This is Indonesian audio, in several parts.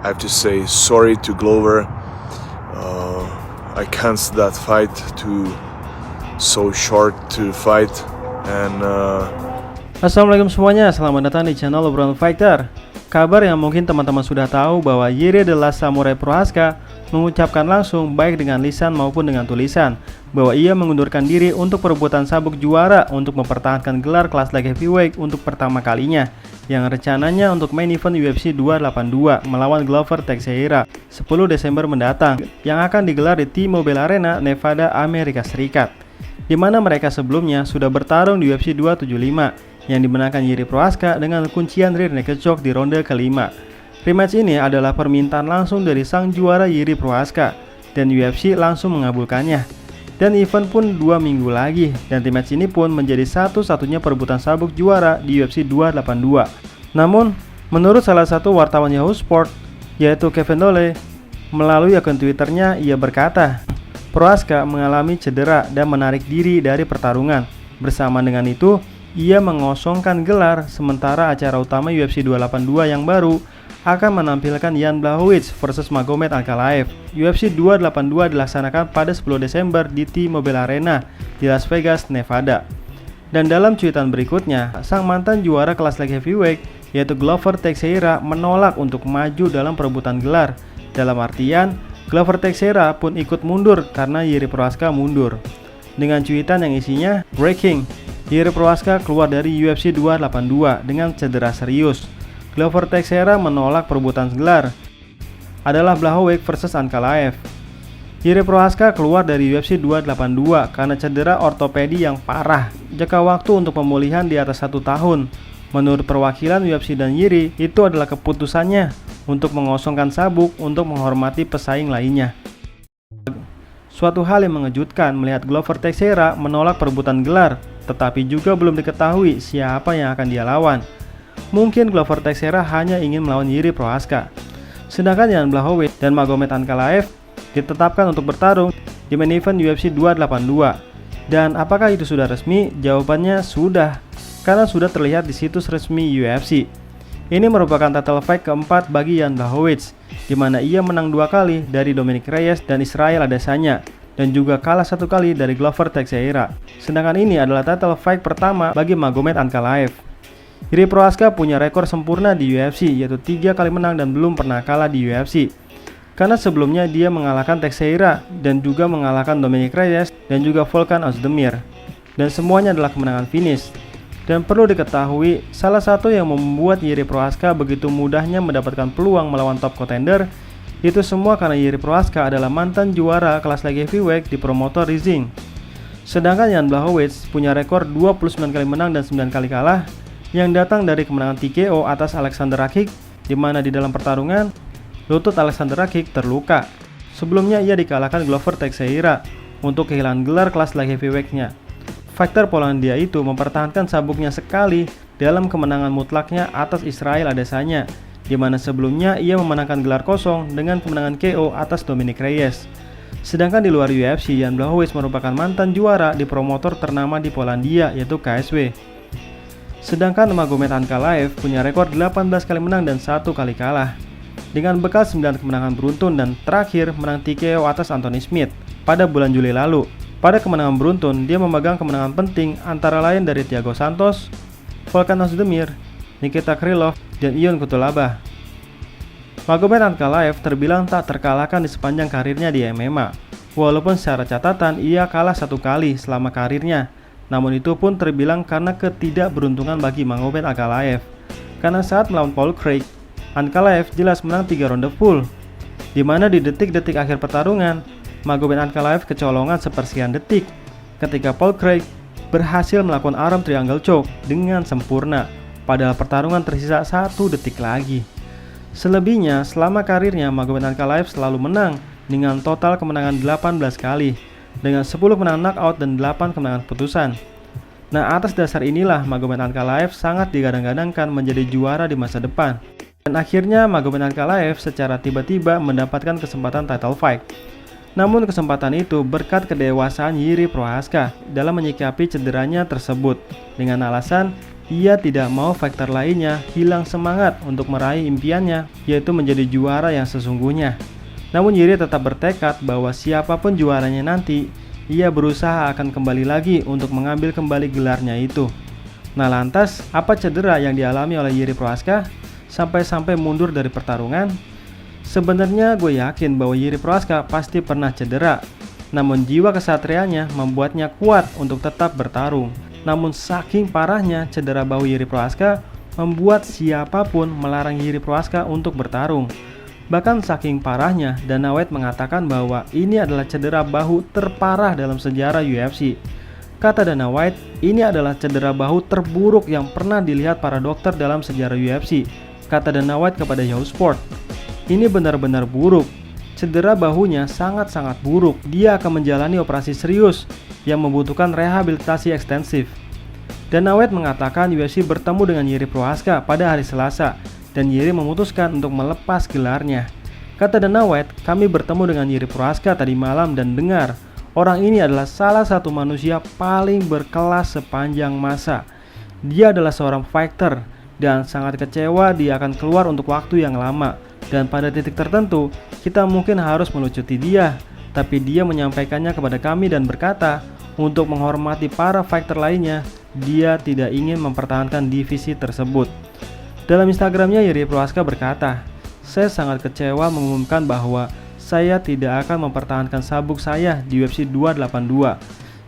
I have to say sorry to Glover. I cancelled that fight too so short to fight and Assalamualaikum semuanya, selamat datang di channel Obrolan Fighter. Kabar yang mungkin teman-teman sudah tahu bahwa Jiri The Last Samurai Prochazka mengucapkan langsung baik dengan lisan maupun dengan tulisan bahwa ia mengundurkan diri untuk perebutan sabuk juara untuk mempertahankan gelar kelas light heavyweight untuk pertama kalinya yang rencananya untuk main event UFC 282 melawan Glover Teixeira 10 Desember mendatang yang akan digelar di T-Mobile Arena, Nevada, Amerika Serikat, di mana mereka sebelumnya sudah bertarung di UFC 275 yang dimenangkan Jiri Prochazka dengan kuncian rear naked choke di ronde kelima. Rematch ini adalah permintaan langsung dari sang juara Jiri Prochazka dan UFC langsung mengabulkannya. Dan event pun 2 minggu lagi dan rematch ini pun menjadi satu-satunya perebutan sabuk juara di UFC 282. Namun, menurut salah satu wartawan Yahoo Sport yaitu Kevin Dole, melalui akun Twitternya ia berkata, Prochazka mengalami cedera dan menarik diri dari pertarungan. Bersama dengan itu, ia mengosongkan gelar sementara acara utama UFC 282 yang baru akan menampilkan Jan Blachowicz versus Magomed Ankalaev. UFC 282 dilaksanakan pada 10 Desember di T-Mobile Arena di Las Vegas, Nevada. Dan dalam cuitan berikutnya, sang mantan juara kelas light heavyweight yaitu Glover Teixeira menolak untuk maju dalam perebutan gelar. Dalam artian, Glover Teixeira pun ikut mundur karena Jiri Prochazka mundur. Dengan cuitan yang isinya, "Breaking, Jiri Prochazka keluar dari UFC 282 dengan cedera serius. Glover Teixeira menolak perebutan gelar adalah Blachowicz versus Ankalaev. Jiri Prochazka keluar dari UFC 282 karena cedera ortopedi yang parah. Jangka waktu untuk pemulihan di atas 1 tahun. Menurut perwakilan UFC dan Jiri, itu adalah keputusannya untuk mengosongkan sabuk untuk menghormati pesaing lainnya." Suatu hal yang mengejutkan melihat Glover Teixeira menolak perebutan gelar, tetapi juga belum diketahui siapa yang akan dia lawan. Mungkin Glover Teixeira hanya ingin melawan Jiri Prochazka. Sedangkan Jan Blachowicz dan Magomed Ankalaev ditetapkan untuk bertarung di main event UFC 282. Dan apakah itu sudah resmi? Jawabannya sudah, karena sudah terlihat di situs resmi UFC. Ini merupakan title fight keempat bagi Jan Blachowicz, di mana ia menang 2 kali dari Dominic Reyes dan Israel Adesanya, dan juga kalah 1 kali dari Glover Teixeira. Sedangkan ini adalah title fight pertama bagi Magomed Ankalaev. Jiri Prochazka punya rekor sempurna di UFC, yaitu 3 kali menang dan belum pernah kalah di UFC. Karena sebelumnya dia mengalahkan Teixeira dan juga mengalahkan Dominic Reyes dan juga Volkan Ozdemir. Dan semuanya adalah kemenangan finish. Dan perlu diketahui, salah satu yang membuat Jiri Prochazka begitu mudahnya mendapatkan peluang melawan top contender, itu semua karena Jiri Prochazka adalah mantan juara kelas light heavyweight di promotor Rizin. Sedangkan Jan Blachowicz punya rekor 29 kali menang dan 9 kali kalah, yang datang dari kemenangan TKO atas Alexander Rakic, di mana di dalam pertarungan lutut Alexander Rakic terluka. Sebelumnya ia dikalahkan Glover Teixeira untuk kehilangan gelar kelas light heavyweight-nya. Fighter Polandia itu mempertahankan sabuknya sekali dalam kemenangan mutlaknya atas Israel Adesanya, di mana sebelumnya ia memenangkan gelar kosong dengan kemenangan KO atas Dominic Reyes. Sedangkan di luar UFC, Jan Blachowicz merupakan mantan juara di promotor ternama di Polandia yaitu KSW. Sedangkan Magomed Ankalaev punya rekor 18 kali menang dan 1 kali kalah, dengan bekal 9 kemenangan beruntun dan terakhir menang TKO atas Anthony Smith pada bulan Juli lalu. Pada kemenangan beruntun, dia memegang kemenangan penting antara lain dari Thiago Santos, Volkan Ozdemir, Nikita Krylov, dan Ion Cutelaba. Magomed Ankalaev terbilang tak terkalahkan di sepanjang karirnya di MMA, walaupun secara catatan ia kalah 1 kali selama karirnya. Namun itu pun terbilang karena ketidakberuntungan bagi Magomed Ankalaev. Karena saat melawan Paul Craig, Ankalaev jelas menang 3 ronde full, di mana di detik-detik akhir pertarungan, Magomed Ankalaev kecolongan sepersekian detik ketika Paul Craig berhasil melakukan arm triangle choke dengan sempurna, padahal pertarungan tersisa 1 detik lagi. Selebihnya, selama karirnya Magomed Ankalaev selalu menang dengan total kemenangan 18 kali, dengan 10 kemenangan knockout dan 8 kemenangan putusan. Nah, atas dasar inilah Magomed Ankalaev sangat digadang-gadangkan menjadi juara di masa depan. Dan akhirnya Magomed Ankalaev secara tiba-tiba mendapatkan kesempatan title fight. Namun kesempatan itu berkat kedewasaan Jiri Prochazka dalam menyikapi cederanya tersebut, dengan alasan ia tidak mau fighter lainnya hilang semangat untuk meraih impiannya, yaitu menjadi juara yang sesungguhnya. Namun Yuri tetap bertekad bahwa siapapun juaranya nanti, ia berusaha akan kembali lagi untuk mengambil kembali gelarnya itu. Nah lantas, apa cedera yang dialami oleh Jiri Prochazka sampai-sampai mundur dari pertarungan? Sebenarnya gue yakin bahwa Jiri Prochazka pasti pernah cedera, namun jiwa kesatrianya membuatnya kuat untuk tetap bertarung. Namun saking parahnya cedera bahu Jiri Prochazka membuat siapapun melarang Jiri Prochazka untuk bertarung. Bahkan saking parahnya, Dana White mengatakan bahwa ini adalah cedera bahu terparah dalam sejarah UFC. Kata Dana White, ini adalah cedera bahu terburuk yang pernah dilihat para dokter dalam sejarah UFC. Kata Dana White kepada Yahoo Sport, ini benar-benar buruk. Cedera bahunya sangat-sangat buruk. Dia akan menjalani operasi serius yang membutuhkan rehabilitasi ekstensif. Dana White mengatakan UFC bertemu dengan Jiri Prochazka pada hari Selasa dan Jiri memutuskan untuk melepas gelarnya. Kata Dana White, kami bertemu dengan Jiri Prochazka tadi malam dan dengar orang ini adalah salah satu manusia paling berkelas sepanjang masa. Dia adalah seorang fighter dan sangat kecewa dia akan keluar untuk waktu yang lama. Dan pada titik tertentu, kita mungkin harus melucuti dia. Tapi dia menyampaikannya kepada kami dan berkata, untuk menghormati para fighter lainnya, dia tidak ingin mempertahankan divisi tersebut. Dalam Instagramnya, Jiri Prochazka berkata, saya sangat kecewa mengumumkan bahwa saya tidak akan mempertahankan sabuk saya di UFC 282.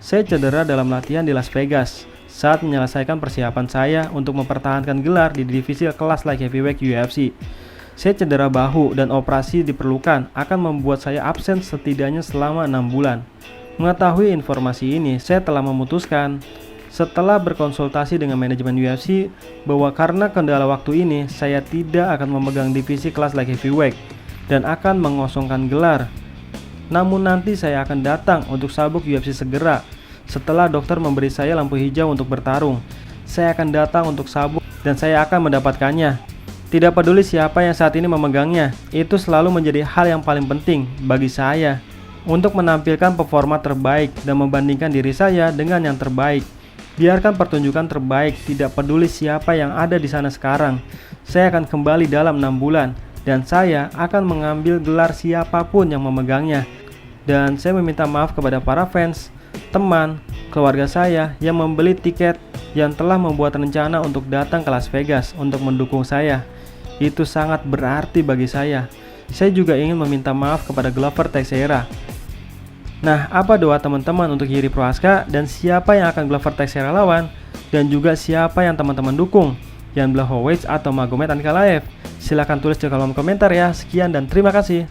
Saya cedera dalam latihan di Las Vegas saat menyelesaikan persiapan saya untuk mempertahankan gelar di divisi kelas light heavyweight UFC. Saya cedera bahu dan operasi diperlukan akan membuat saya absen setidaknya selama 6 bulan. Mengetahui informasi ini, saya telah memutuskan setelah berkonsultasi dengan manajemen UFC bahwa karena kendala waktu ini, saya tidak akan memegang divisi kelas light heavyweight dan akan mengosongkan gelar. Namun nanti saya akan datang untuk sabuk UFC segera setelah dokter memberi saya lampu hijau untuk bertarung. Saya akan datang untuk sabuk dan saya akan mendapatkannya. Tidak peduli siapa yang saat ini memegangnya, itu selalu menjadi hal yang paling penting bagi saya untuk menampilkan performa terbaik dan membandingkan diri saya dengan yang terbaik. Biarkan pertunjukan terbaik, tidak peduli siapa yang ada di sana sekarang. Saya akan kembali dalam 6 bulan dan saya akan mengambil gelar siapapun yang memegangnya. Dan saya meminta maaf kepada para fans, teman, keluarga saya yang membeli tiket yang telah membuat rencana untuk datang ke Las Vegas untuk mendukung saya. Itu sangat berarti bagi saya. Saya juga ingin meminta maaf kepada Glover Teixeira. Nah, apa doa teman-teman untuk Jiri Prochazka dan siapa yang akan Glover Teixeira lawan? Dan juga siapa yang teman-teman dukung? Jan Blachowicz atau Magomed Ankalaev? Silahkan tulis di kolom komentar ya. Sekian dan terima kasih.